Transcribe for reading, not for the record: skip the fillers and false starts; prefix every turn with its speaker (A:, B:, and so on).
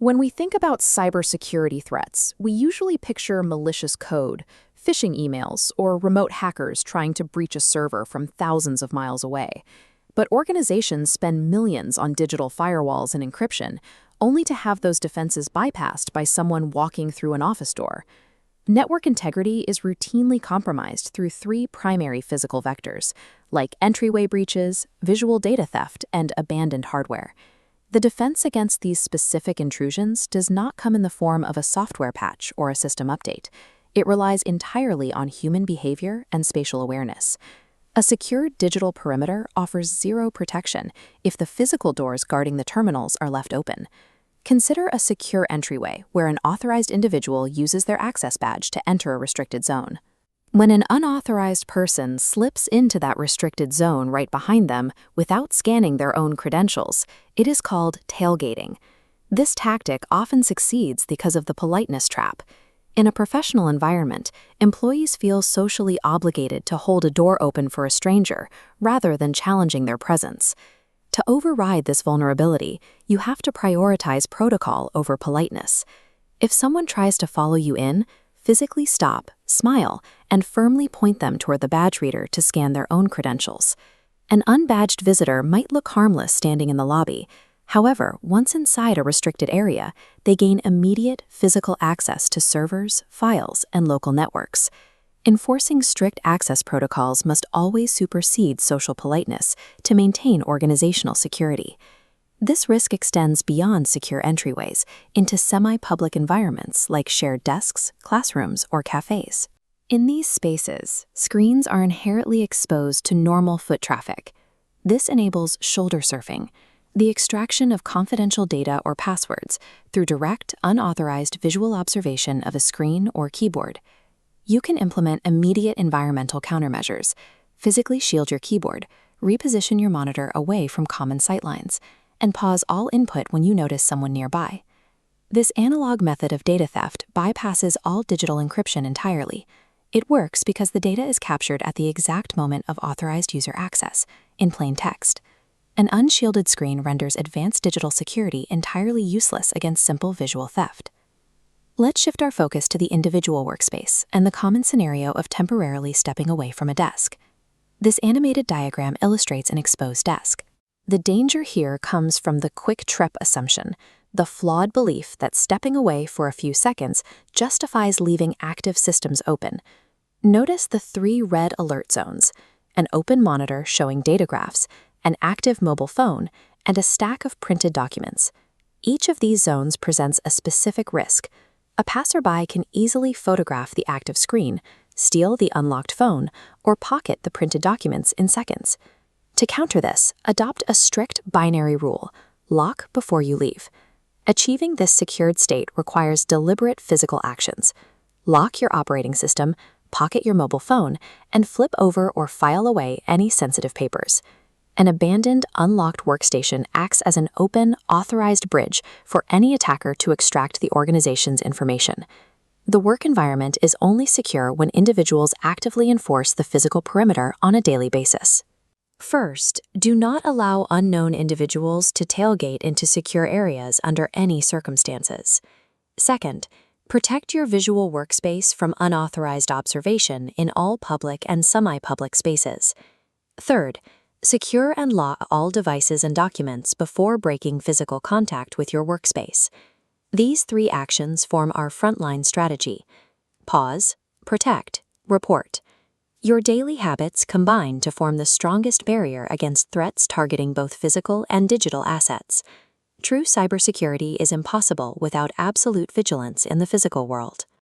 A: When we think about cybersecurity threats, we usually picture malicious code, phishing emails, or remote hackers trying to breach a server from thousands of miles away. But organizations spend millions on digital firewalls and encryption, only to have those defenses bypassed by someone walking through an office door. Network integrity is routinely compromised through three primary physical vectors, like entryway breaches, visual data theft, and abandoned hardware. The defense against these specific intrusions does not come in the form of a software patch or a system update. It relies entirely on human behavior and spatial awareness. A secure digital perimeter offers zero protection if the physical doors guarding the terminals are left open. Consider a secure entryway where an authorized individual uses their access badge to enter a restricted zone. When an unauthorized person slips into that restricted zone right behind them without scanning their own credentials, it is called tailgating. This tactic often succeeds because of the politeness trap. In a professional environment, employees feel socially obligated to hold a door open for a stranger rather than challenging their presence. To override this vulnerability, you have to prioritize protocol over politeness. If someone tries to follow you in, physically stop, smile, and firmly point them toward the badge reader to scan their own credentials. An unbadged visitor might look harmless standing in the lobby. However, once inside a restricted area, they gain immediate physical access to servers, files, and local networks. Enforcing strict access protocols must always supersede social politeness to maintain organizational security. This risk extends beyond secure entryways into semi-public environments like shared desks, classrooms, or cafes. In these spaces, screens are inherently exposed to normal foot traffic. This enables shoulder surfing, the extraction of confidential data or passwords through direct, unauthorized visual observation of a screen or keyboard. You can implement immediate environmental countermeasures, physically shield your keyboard, reposition your monitor away from common sightlines, and pause all input when you notice someone nearby. This analog method of data theft bypasses all digital encryption entirely. It works because the data is captured at the exact moment of authorized user access, in plain text. An unshielded screen renders advanced digital security entirely useless against simple visual theft. Let's shift our focus to the individual workspace and the common scenario of temporarily stepping away from a desk. This animated diagram illustrates an exposed desk. The danger here comes from the quick trip assumption, the flawed belief that stepping away for a few seconds justifies leaving active systems open. Notice the three red alert zones: an open monitor showing data graphs, an active mobile phone, and a stack of printed documents. Each of these zones presents a specific risk. A passerby can easily photograph the active screen, steal the unlocked phone, or pocket the printed documents in seconds. To counter this, adopt a strict binary rule: lock before you leave. Achieving this secured state requires deliberate physical actions. Lock your operating system, pocket your mobile phone, and flip over or file away any sensitive papers. An abandoned, unlocked workstation acts as an open, authorized bridge for any attacker to extract the organization's information. The work environment is only secure when individuals actively enforce the physical perimeter on a daily basis. First, do not allow unknown individuals to tailgate into secure areas under any circumstances. Second, protect your visual workspace from unauthorized observation in all public and semi-public spaces. Third, secure and lock all devices and documents before breaking physical contact with your workspace. These three actions form our frontline strategy: pause, protect, report. Your daily habits combine to form the strongest barrier against threats targeting both physical and digital assets. True cybersecurity is impossible without absolute vigilance in the physical world.